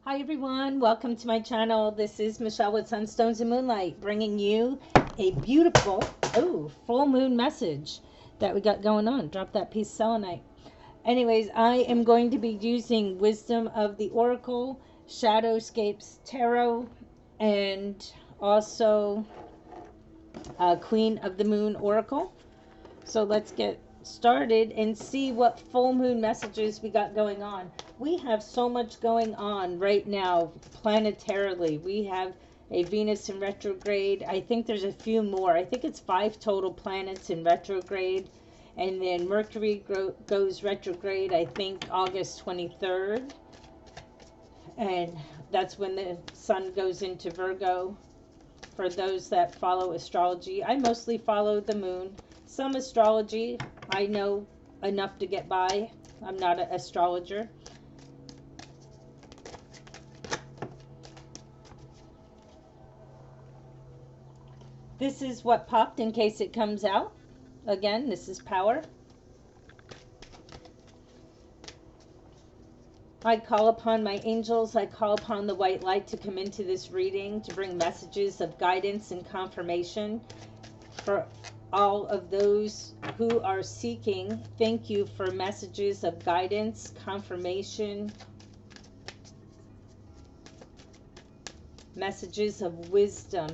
Hi everyone, welcome to my channel. This is Michelle with Sunstones and Moonlight, bringing you a beautiful, full moon message that we got going on. Drop that piece of selenite. Anyways, I am going to be using Wisdom of the Oracle, Shadowscapes Tarot, and also Queen of the Moon Oracle. So let's get started and see what full moon messages we got going on. We have so much going on right now planetarily. We have a Venus in retrograde. I think there's a few more. I think it's 5 total planets in retrograde. And then Mercury goes retrograde, I think August 23rd. And that's when the sun goes into Virgo. For those that follow astrology, I mostly follow the moon. Some astrology, I know enough to get by. I'm not an astrologer. This is what popped in case it comes out. Again, this is power. I call upon my angels. I call upon the white light to come into this reading to bring messages of guidance and confirmation for all of those who are seeking. Thank you for messages of guidance, confirmation, messages of wisdom.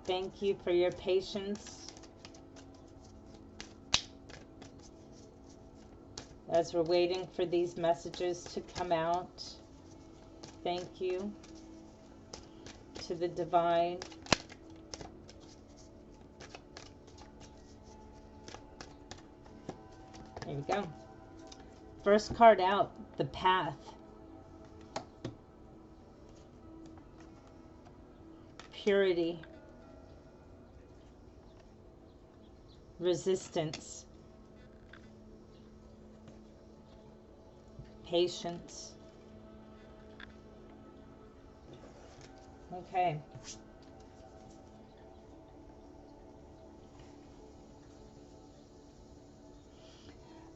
Thank you for your patience as we're waiting for these messages to come out. Thank you to the divine. There we go. First card out, the path. Purity. Resistance. Patience. Okay.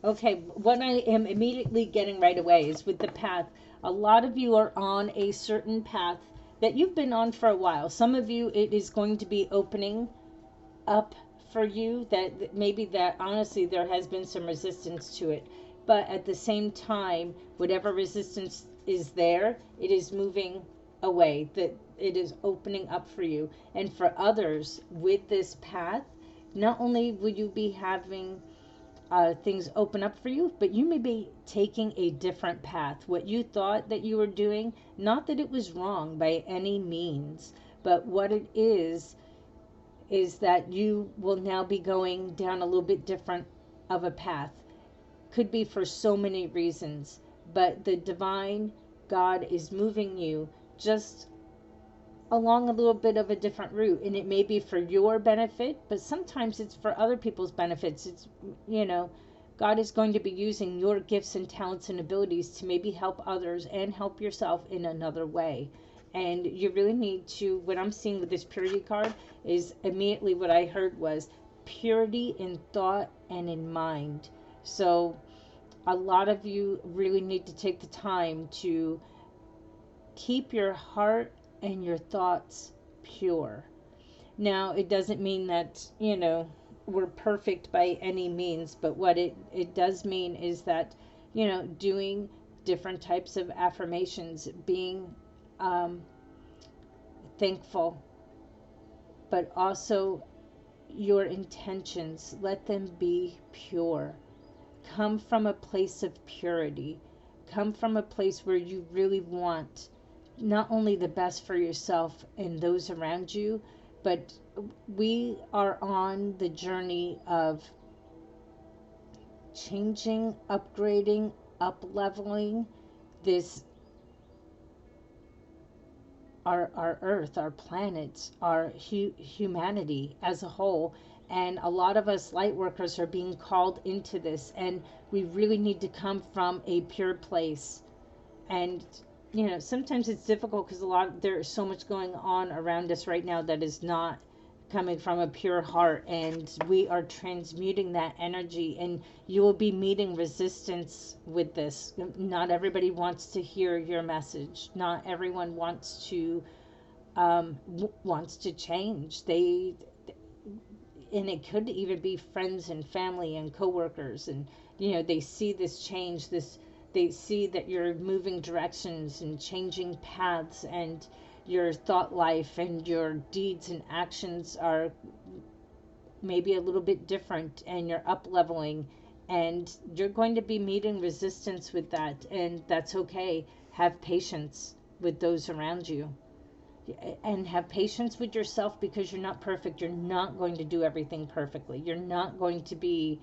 Okay, what I am immediately getting right away is with the path. A lot of you are on a certain path that you've been on for a while. Some of you, it is going to be opening up for you, that maybe that honestly there has been some resistance to it. But at the same time, whatever resistance is there, it is moving away, that it is opening up for you. And for others with this path, not only will you be having things open up for you, but you may be taking a different path. What you thought that you were doing, not that it was wrong by any means, but what it is that you will now be going down a little bit different of a path. Could be for so many reasons, but the divine God is moving you just along a little bit of a different route, and it may be for your benefit, but sometimes it's for other people's benefits. It's, God is going to be using your gifts and talents and abilities to maybe help others and help yourself in another way. And you really need to, what I'm seeing with this purity card is immediately what I heard was purity in thought and in mind. So a lot of you really need to take the time to keep your heart and your thoughts pure. Now, it doesn't mean that, we're perfect by any means, but what it does mean is that, doing different types of affirmations, being thankful, but also your intentions, let them be pure. Come from a place of purity. Come from a place where you really want not only the best for yourself and those around you, but we are on the journey of changing, upgrading, up leveling this our earth, our planet, our humanity as a whole. And a lot of us light workers are being called into this, and we really need to come from a pure place. And sometimes it's difficult because there's so much going on around us right now that is not coming from a pure heart, and we are transmuting that energy, and you will be meeting resistance with this. Not everybody wants to hear your message. Not everyone wants to change. And it could even be friends and family and coworkers, and they see this change, they see that you're moving directions and changing paths, and your thought life and your deeds and actions are maybe a little bit different, and you're up leveling, and you're going to be meeting resistance with that, and that's okay. Have patience with those around you, and have patience with yourself, because you're not perfect. You're not going to do everything perfectly. You're not going to be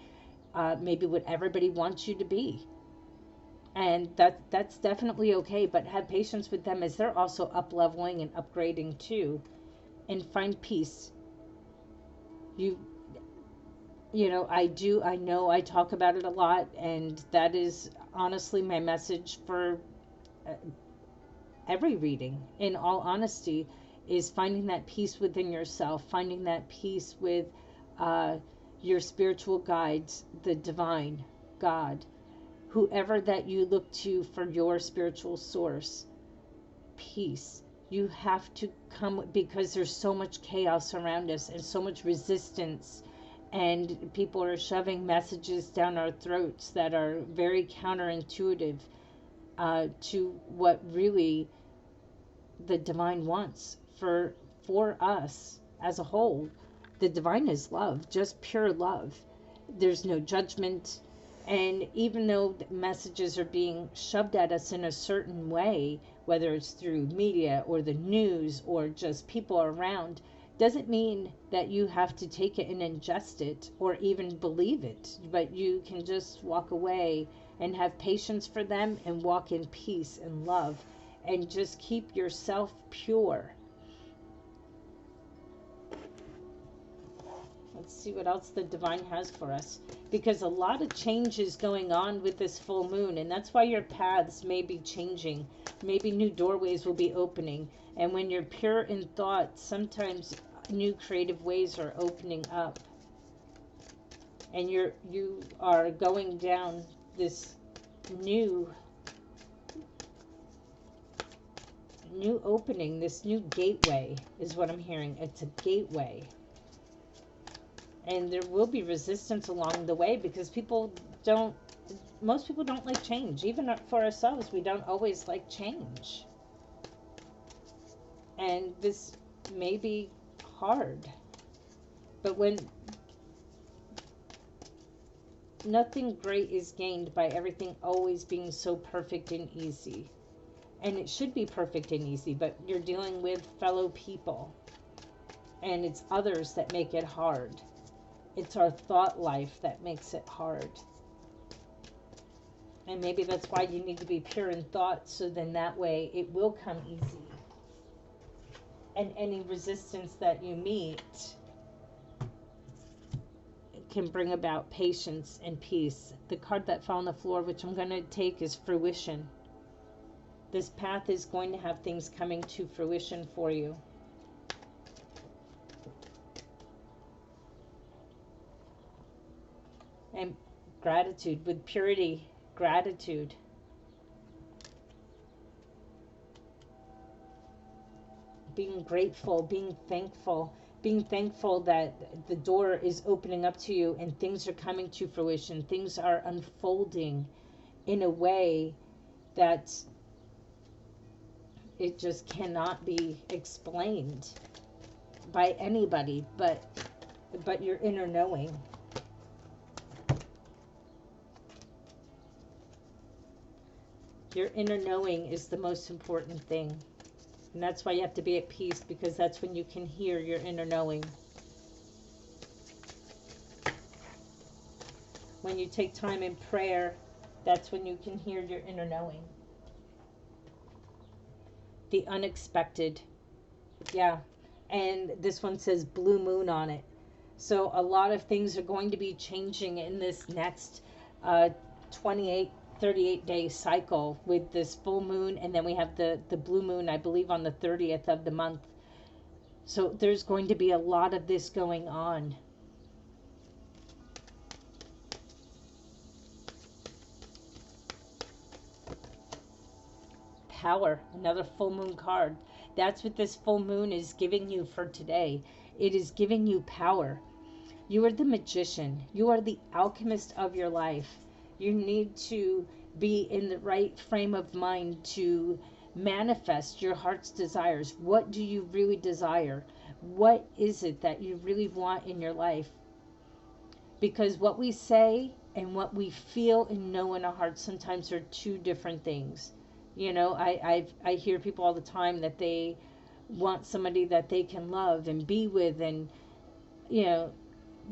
maybe what everybody wants you to be. And that's definitely okay, but have patience with them as they're also up leveling and upgrading too. And find peace. You I know I talk about it a lot, and that is honestly my message for every reading, in all honesty, is finding that peace within yourself, finding that peace with your spiritual guides, the divine, God, whoever that you look to for your spiritual source. Peace. You have to come, because there's so much chaos around us and so much resistance, and people are shoving messages down our throats that are very counterintuitive to what really the divine wants for us as a whole. The divine is love, just pure love. There's no judgment. And even though the messages are being shoved at us in a certain way, whether it's through media or the news or just people around, doesn't mean that you have to take it and ingest it or even believe it. But you can just walk away and have patience for them and walk in peace and love, and just keep yourself pure. Let's see what else the divine has for us, because a lot of change is going on with this full moon, and that's why your paths may be changing. Maybe new doorways will be opening, and when you're pure in thought, sometimes new creative ways are opening up, and you are going down this new opening, this new gateway is what I'm hearing. It's a gateway. And there will be resistance along the way, because most people don't like change. Even for ourselves, we don't always like change. And this may be hard. But when nothing great is gained by everything always being so perfect and easy. And it should be perfect and easy, but you're dealing with fellow people. And it's others that make it hard. It's our thought life that makes it hard. And maybe that's why you need to be pure in thought, so then that way it will come easy. And any resistance that you meet can bring about patience and peace. The card that fell on the floor, which I'm going to take, is fruition. This path is going to have things coming to fruition for you. And gratitude, with purity, gratitude. Being grateful, being thankful that the door is opening up to you and things are coming to fruition. Things are unfolding in a way that it just cannot be explained by anybody but your inner knowing. Your inner knowing is the most important thing. And that's why you have to be at peace, because that's when you can hear your inner knowing. When you take time in prayer, that's when you can hear your inner knowing. The unexpected Yeah. And this one says blue moon on it. So a lot of things are going to be changing in this next uh, 28, 38-day cycle with this full moon. And then we have the blue moon, I believe, on the 30th of the month. So there's going to be a lot of this going on. Power, another full moon card. That's what this full moon is giving you for today. It is giving you power. You are the magician. You are the alchemist of your life. You need to be in the right frame of mind to manifest your heart's desires. What do you really desire? What is it that you really want in your life? Because what we say and what we feel and know in our hearts sometimes are two different things. You know, I hear people all the time that they want somebody that they can love and be with, and you know,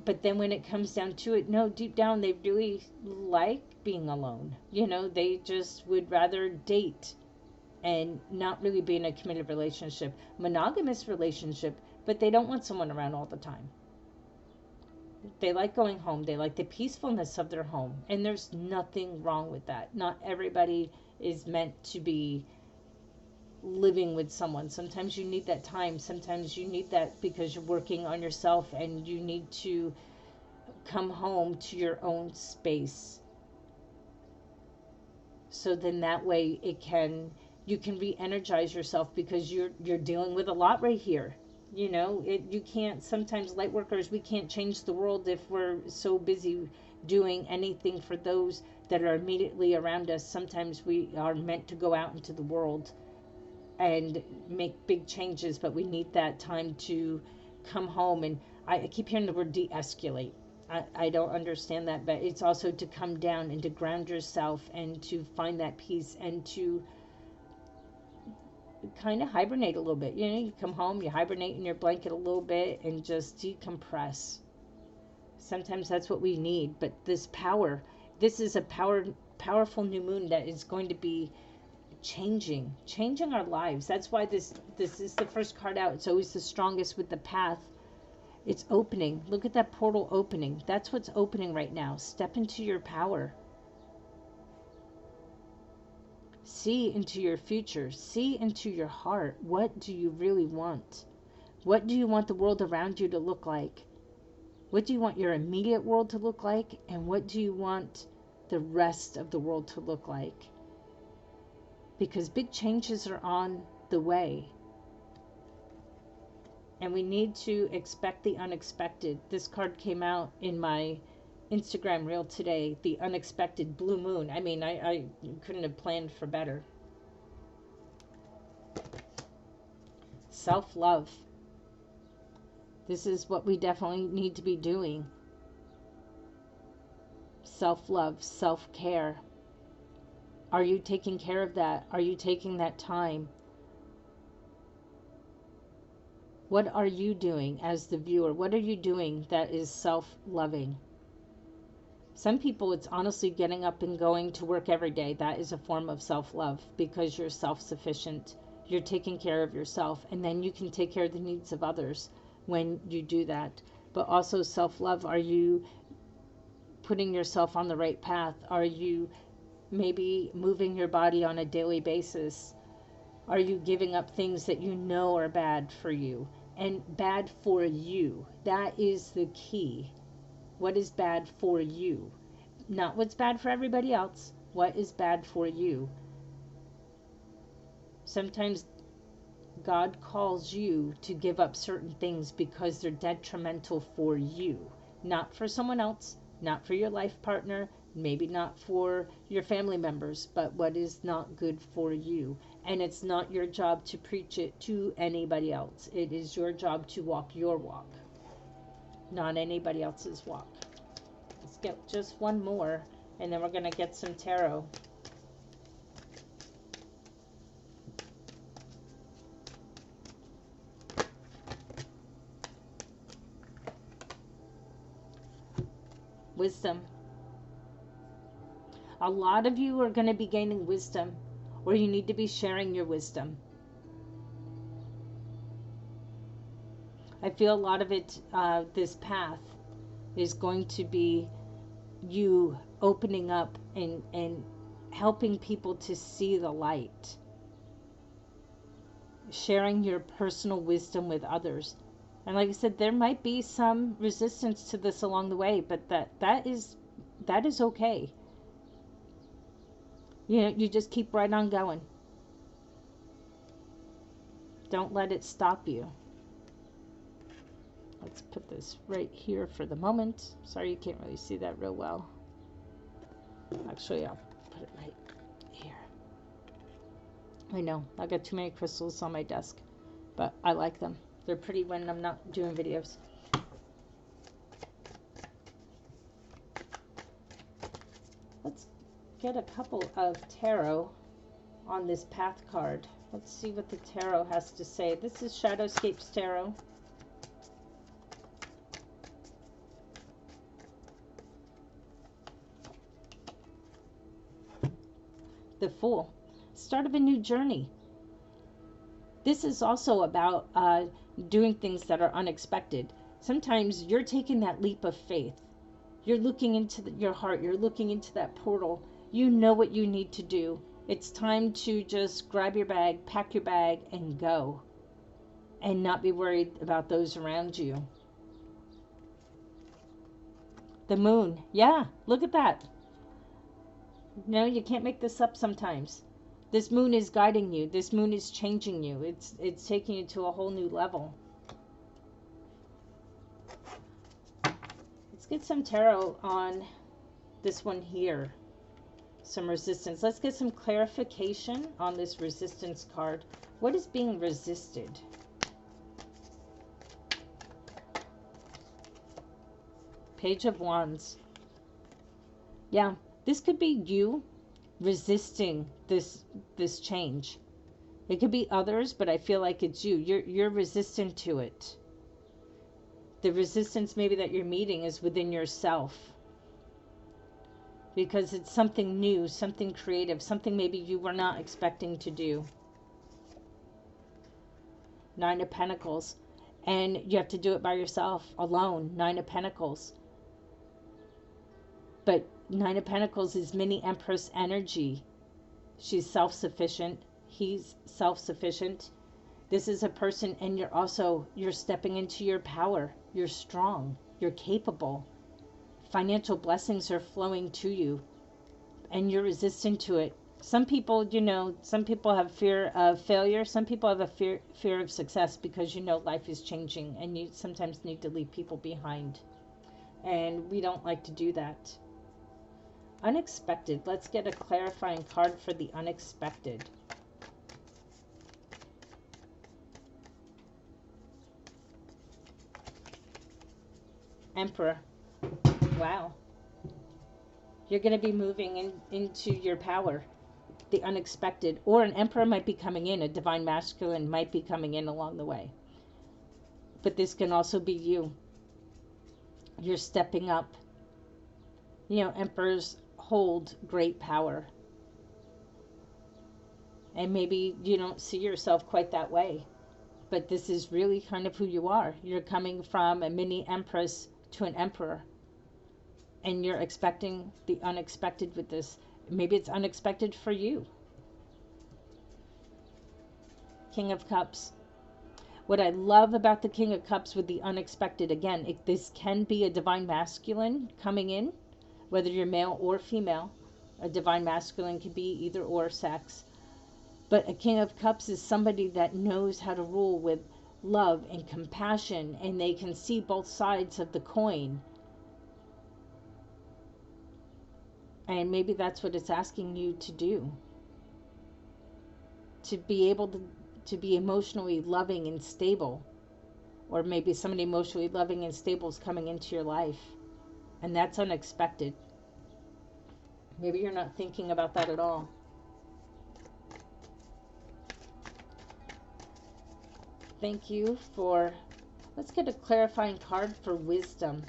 but then when it comes down to it, no, deep down they really like being alone. You know, they just would rather date and not really be in a committed relationship, monogamous relationship, but they don't want someone around all the time. They like going home. They like the peacefulness of their home. And there's nothing wrong with that. Not everybody is meant to be living with someone. Sometimes you need that time. Sometimes you need that because you're working on yourself and you need to come home to your own space. So then that way you can re-energize yourself because you're dealing with a lot right here. You know, you can't, sometimes light workers, we can't change the world if we're so busy doing anything for those that are immediately around us. Sometimes we are meant to go out into the world and make big changes, but we need that time to come home. And I keep hearing the word de-escalate. I don't understand that, but it's also to come down and to ground yourself and to find that peace and to kind of hibernate a little bit. You know, you come home, you hibernate in your blanket a little bit and just decompress. Sometimes that's what we need. But this power, this is a powerful new moon that is going to be changing our lives. That's why this is the first card out. It's always the strongest with the path. It's opening. Look at that portal opening. That's what's opening right now. Step into your power. See into your future. See into your heart. What do you really want? What do you want the world around you to look like? What do you want your immediate world to look like? And what do you want the rest of the world to look like? Because big changes are on the way. And we need to expect the unexpected. This card came out in my Instagram reel today, the unexpected blue moon. I mean, I couldn't have planned for better. Self-love. This is what we definitely need to be doing. Self-love, self-care. Are you taking care of that? Are you taking that time? What are you doing as the viewer? What are you doing that is self-loving? Some people, it's honestly getting up and going to work every day. That is a form of self-love because you're self-sufficient. You're taking care of yourself, and then you can take care of the needs of others when you do that. But also self-love, are you putting yourself on the right path? Are you maybe moving your body on a daily basis? Are you giving up things that you know are bad for you? And bad for you. That is the key. What is bad for you? Not what's bad for everybody else. What is bad for you? Sometimes God calls you to give up certain things because they're detrimental for you. Not for someone else, not for your life partner, maybe not for your family members, but what is not good for you. And it's not your job to preach it to anybody else. It is your job to walk your walk, not anybody else's walk. Let's get just one more, and then we're going to get some tarot. Wisdom. A lot of you are going to be gaining wisdom, or you need to be sharing your wisdom. I feel a lot of it, this path is going to be you opening up and helping people to see the light, sharing your personal wisdom with others. And like I said, there might be some resistance to this along the way, but that is okay. You know, you just keep right on going. Don't let it stop you. Let's put this right here for the moment. Sorry you can't really see that real well. Actually, I'll put it right here. I know, I got too many crystals on my desk, but I like them. They're pretty when I'm not doing videos. Let's get a couple of tarot on this path card. Let's see what the tarot has to say. This is Shadowscapes Tarot. The Fool. Start of a new journey. This is also about doing things that are unexpected. Sometimes you're taking that leap of faith. You're looking into your heart. You're looking into that portal. You know what you need to do. It's time to just grab your bag, pack your bag, and go. And not be worried about those around you. The Moon. Yeah, look at that. No, you can't make this up sometimes. This moon is guiding you. This moon is changing you. It's taking you to a whole new level. Let's get some tarot on this one here. Some resistance. Let's get some clarification on this resistance card. What is being resisted? Page of Wands. Yeah, this could be you resisting this change. It could be others, but I feel like it's you. You're resistant to it. The resistance maybe that you're meeting is within yourself, because it's something new, something creative, something maybe you were not expecting to do. Nine of Pentacles, and you have to do it by yourself, alone. Nine of Pentacles. But Nine of Pentacles is mini Empress energy. She's self-sufficient. He's self-sufficient. This is a person, and you're stepping into your power. You're strong. You're capable. Financial blessings are flowing to you, and you're resistant to it. Some people, some people have fear of failure. Some people have a fear of success, because life is changing, and you sometimes need to leave people behind. And we don't like to do that. Unexpected. Let's get a clarifying card for the unexpected. Emperor. Wow. You're going to be moving into your power. The unexpected. Or an emperor might be coming in. A divine masculine might be coming in along the way. But this can also be you. You're stepping up. Emperors hold great power. And maybe you don't see yourself quite that way. But this is really kind of who you are. You're coming from a mini Empress to an emperor. And you're expecting the unexpected with this. Maybe it's unexpected for you. King of Cups. What I love about the King of Cups with the unexpected, again, this can be a divine masculine coming in, whether you're male or female. A divine masculine can be either or sex. But a King of Cups is somebody that knows how to rule with love and compassion, and they can see both sides of the coin. And maybe that's what it's asking you to do. To be able to be emotionally loving and stable. Or maybe somebody emotionally loving and stable is coming into your life. And that's unexpected. Maybe you're not thinking about that at all. Thank you for... Let's get a clarifying card for wisdom.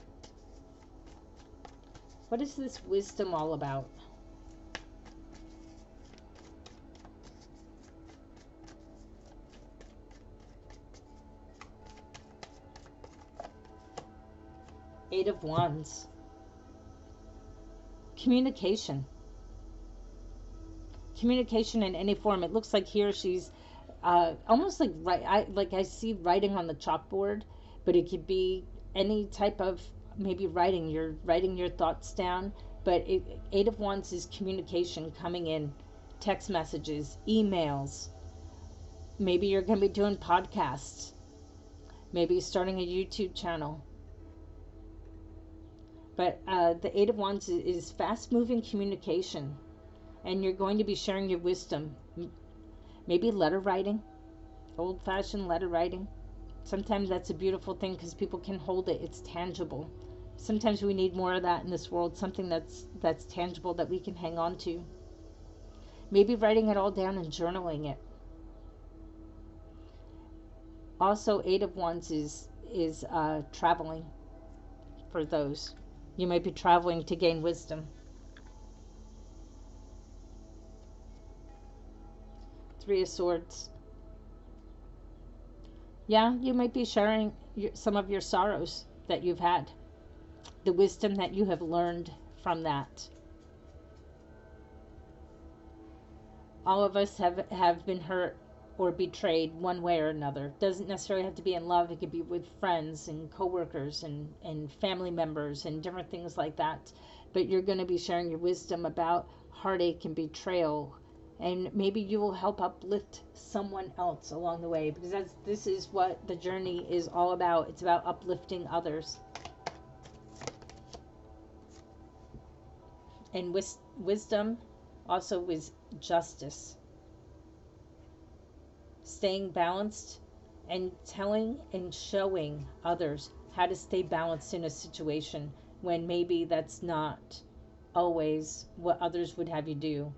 What is this wisdom all about? Eight of Wands. Communication. Communication in any form. It looks like here she's almost like I see writing on the chalkboard, but it could be any type of maybe writing. You're writing your thoughts down, but Eight of Wands is communication coming in, text messages, emails. Maybe you're going to be doing podcasts. Maybe starting a YouTube channel. But the Eight of Wands is fast-moving communication, and you're going to be sharing your wisdom. Maybe letter writing, old-fashioned letter writing. Sometimes that's a beautiful thing because people can hold it. It's tangible. Sometimes we need more of that in this world, something that's tangible that we can hang on to. Maybe writing it all down and journaling it. Also, Eight of Wands is traveling for those. You might be traveling to gain wisdom. Three of Swords. Yeah, you might be sharing some of your sorrows that you've had. The wisdom that you have learned from that. All of us have been hurt or betrayed one way or another. Doesn't necessarily have to be in love. It could be with friends and coworkers and family members and different things like that. But you're going to be sharing your wisdom about heartache and betrayal. And maybe you will help uplift someone else along the way, because this is what the journey is all about. It's about uplifting others. And wisdom also is justice. Staying balanced and telling and showing others how to stay balanced in a situation when maybe that's not always what others would have you do.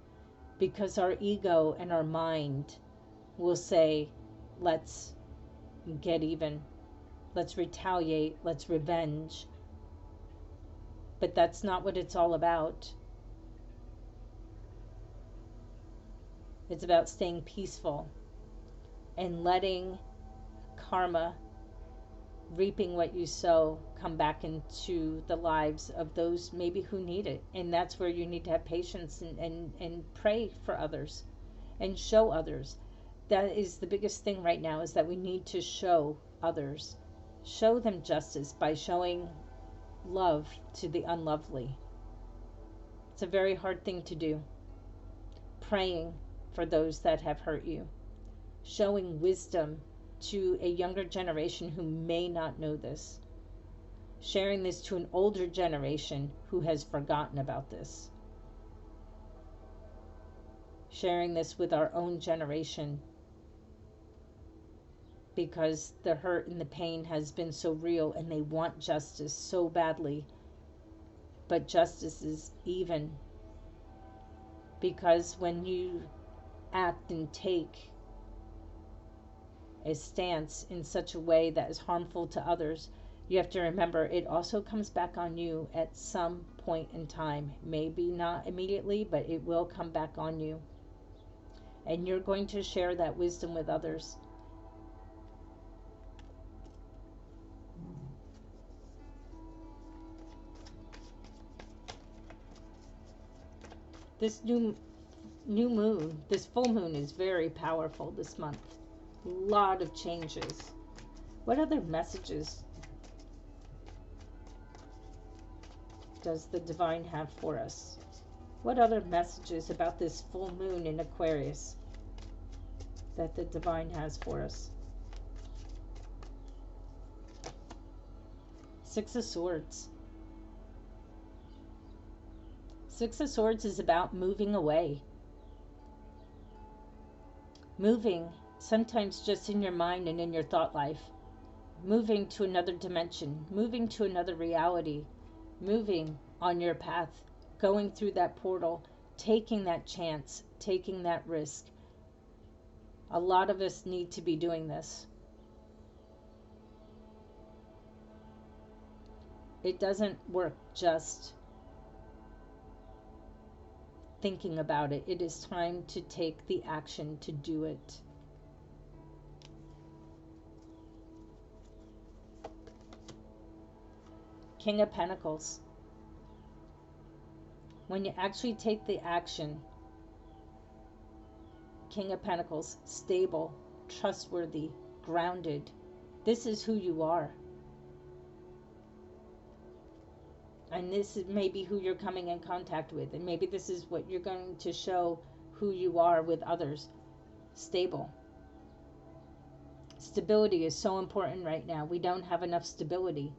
Because our ego and our mind will say, let's get even, let's retaliate, let's revenge. But that's not what it's all about. It's about staying peaceful and letting karma, reaping what you sow, come back into the lives of those maybe who need it. And that's where you need to have patience and pray for others and show others. That is the biggest thing right now, is that we need to show others. Show them justice by showing love to the unlovely. It's a very hard thing to do. Praying for those that have hurt you. Showing wisdom to a younger generation who may not know this. Sharing this to an older generation who has forgotten about this. Sharing this with our own generation, because the hurt and the pain has been so real and they want justice so badly. But justice is even, because when you act and take a stance in such a way that is harmful to others, you have to remember it also comes back on you at some point in time. Maybe not immediately, but it will come back on you. And you're going to share that wisdom with others. This new moon, this full moon, is very powerful this month. A lot of changes. What other messages does the divine have for us? What other messages about this full moon in Aquarius that the divine has for us? Six of Swords. Six of Swords is about moving away. Moving, sometimes just in your mind and in your thought life. Moving to another dimension. Moving to another reality. Moving on your path. Going through that portal. Taking that chance. Taking that risk. A lot of us need to be doing this. It doesn't work just thinking about it. It is time to take the action to do it. King of Pentacles. When you actually take the action, King of Pentacles, stable, trustworthy, grounded. This is who you are. And this is maybe who you're coming in contact with. And maybe this is what you're going to show who you are with others. Stable. Stability is so important right now. We don't have enough stability.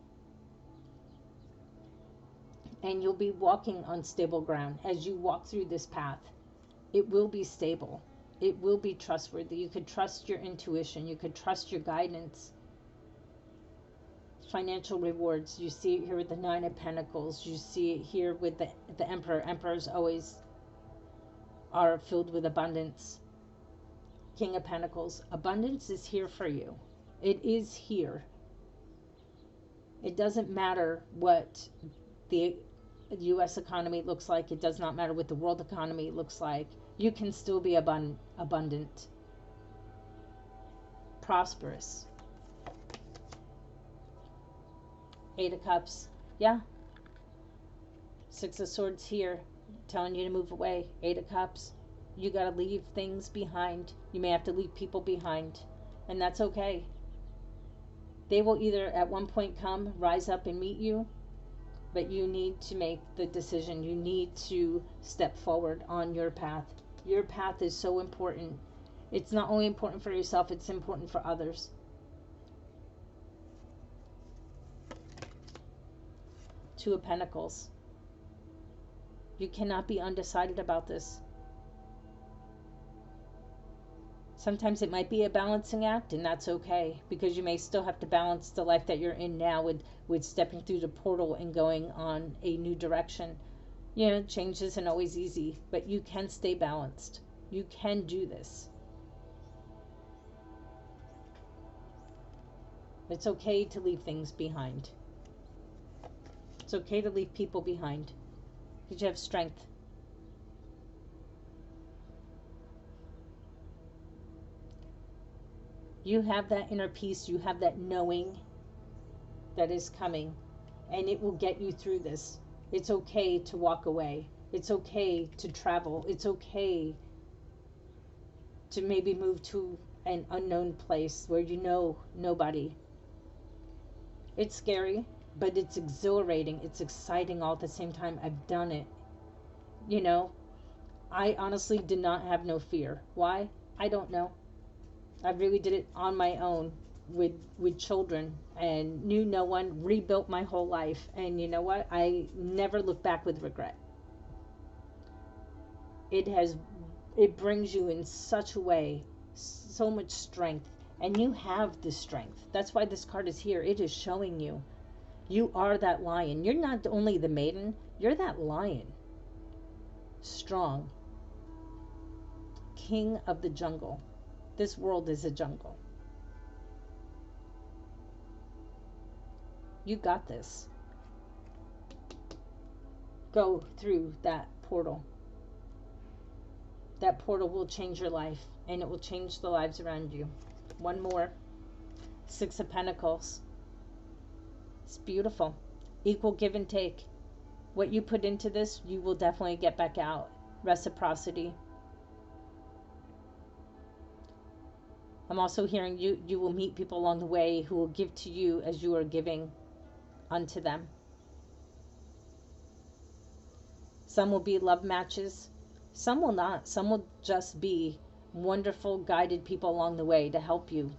And you'll be walking on stable ground as you walk through this path. It will be stable. It will be trustworthy. You could trust your intuition. You could trust your guidance. Financial rewards. You see it here with the Nine of Pentacles. You see it here with the Emperor. Emperors always are filled with abundance. King of Pentacles. Abundance is here for you. It is here. It doesn't matter what the U.S. economy looks like. It does not matter what the world economy looks like. You can still be abundant. Prosperous. Eight of Cups. Yeah. Six of Swords here. Telling you to move away. Eight of Cups. You got to leave things behind. You may have to leave people behind. And that's okay. They will either at one point come, rise up and meet you. But you need to make the decision. You need to step forward on your path. Your path is so important. It's not only important for yourself, it's important for others. Two of Pentacles. You cannot be undecided about this. Sometimes it might be a balancing act, and that's okay, because you may still have to balance the life that you're in now with stepping through the portal and going on a new direction. You know, change isn't always easy, but you can stay balanced. You can do this. It's okay to leave things behind. It's okay to leave people behind, because you have strength. You have that inner peace. You have that knowing that is coming, and it will get you through this. It's okay to walk away. It's okay to travel. It's okay to maybe move to an unknown place where you know nobody. It's scary, but it's exhilarating. It's exciting all at the same time. I've done it. You know, I honestly did not have no fear. Why? I don't know. I really did it on my own with children and knew no one, rebuilt my whole life. And you know what? I never look back with regret. It brings you in such a way, so much strength. And you have the strength. That's why this card is here. It is showing you. You are that lion. You're not only the maiden, you're that lion. Strong. King of the jungle. This world is a jungle. You got this. Go through that portal. That portal will change your life, and it will change the lives around you. One more. Six of Pentacles. It's beautiful. Equal give and take. What you put into this, you will definitely get back out. Reciprocity. I'm also hearing you will meet people along the way who will give to you as you are giving unto them. Some will be love matches. Some will not. Some will just be wonderful guided people along the way to help you.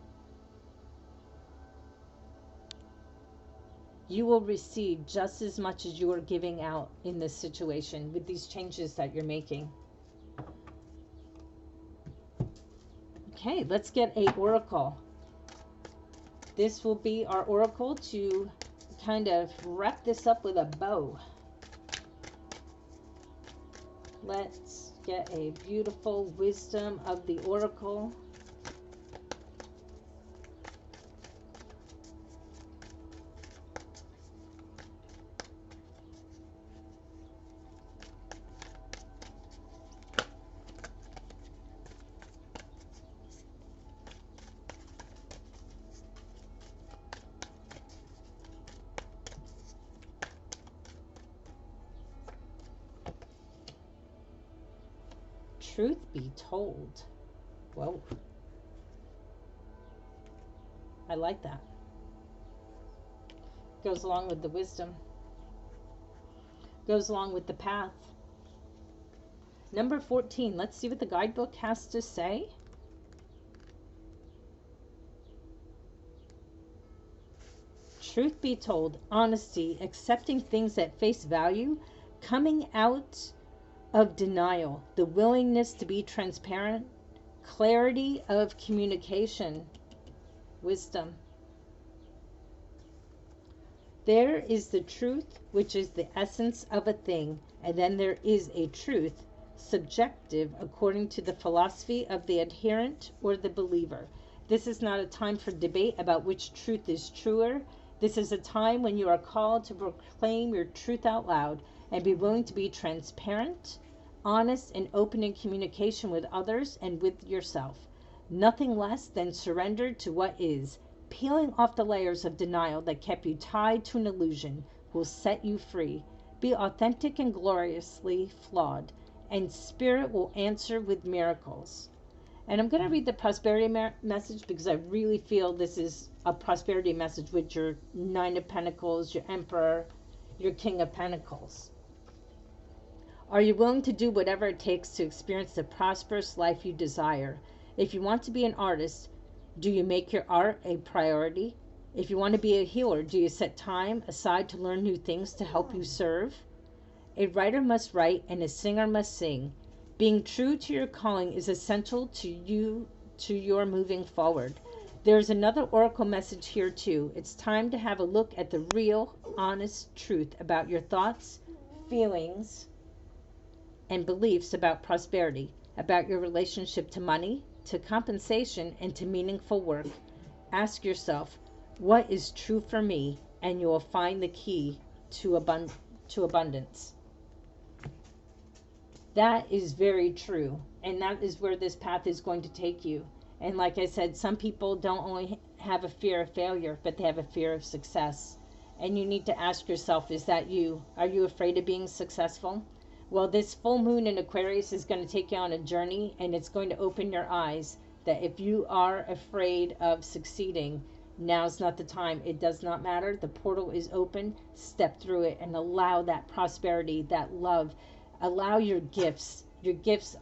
You will receive just as much as you are giving out in this situation with these changes that you're making. Okay, let's get a oracle. This will be our oracle to kind of wrap this up with a bow. Let's get a beautiful wisdom of the oracle. Truth be told. Whoa. I like that. Goes along with the wisdom. Goes along with the path. Number 14. Let's see what the guidebook has to say. Truth be told, honesty, accepting things at face value, coming out of denial, the willingness to be transparent, clarity of communication, wisdom. There is the truth, which is the essence of a thing, and then there is a truth, subjective, according to the philosophy of the adherent or the believer. This is not a time for debate about which truth is truer. This is a time when you are called to proclaim your truth out loud and be willing to be transparent, honest, and open in communication with others and with yourself. Nothing less than surrender to what is. Peeling off the layers of denial that kept you tied to an illusion will set you free. Be authentic and gloriously flawed, and spirit will answer with miracles. And I'm going to read the prosperity message because I really feel this is a prosperity message with your Nine of Pentacles, your Emperor, your King of Pentacles. Are you willing to do whatever it takes to experience the prosperous life you desire? If you want to be an artist, do you make your art a priority? If you want to be a healer, do you set time aside to learn new things to help you serve? A writer must write and a singer must sing. Being true to your calling is essential to your moving forward. There's another oracle message here too. It's time to have a look at the real, honest truth about your thoughts, feelings, and beliefs about prosperity, about your relationship to money, to compensation, and to meaningful work. Ask yourself, what is true for me? And you will find the key to abundance. That is very true. And that is where this path is going to take you. And like I said, some people don't only have a fear of failure, but they have a fear of success. And you need to ask yourself, is that you? Are you afraid of being successful? Well, this full moon in Aquarius is going to take you on a journey, and it's going to open your eyes that if you are afraid of succeeding, now's not the time. It does not matter. The portal is open. Step through it and allow that prosperity, that love. Allow your gifts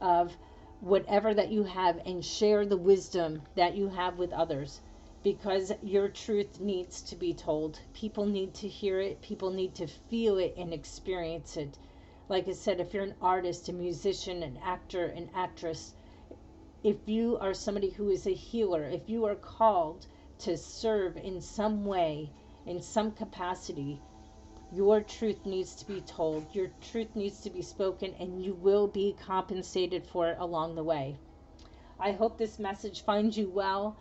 of whatever that you have, and share the wisdom that you have with others, because your truth needs to be told. People need to hear it. People need to feel it and experience it. Like I said, if you're an artist, a musician, an actor, an actress, if you are somebody who is a healer, if you are called to serve in some way, in some capacity, your truth needs to be told. Your truth needs to be spoken, and you will be compensated for it along the way. I hope this message finds you well.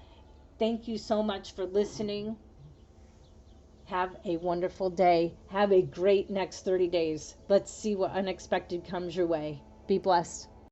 Thank you so much for listening. Have a wonderful day. Have a great next 30 days. Let's see what unexpected comes your way. Be blessed.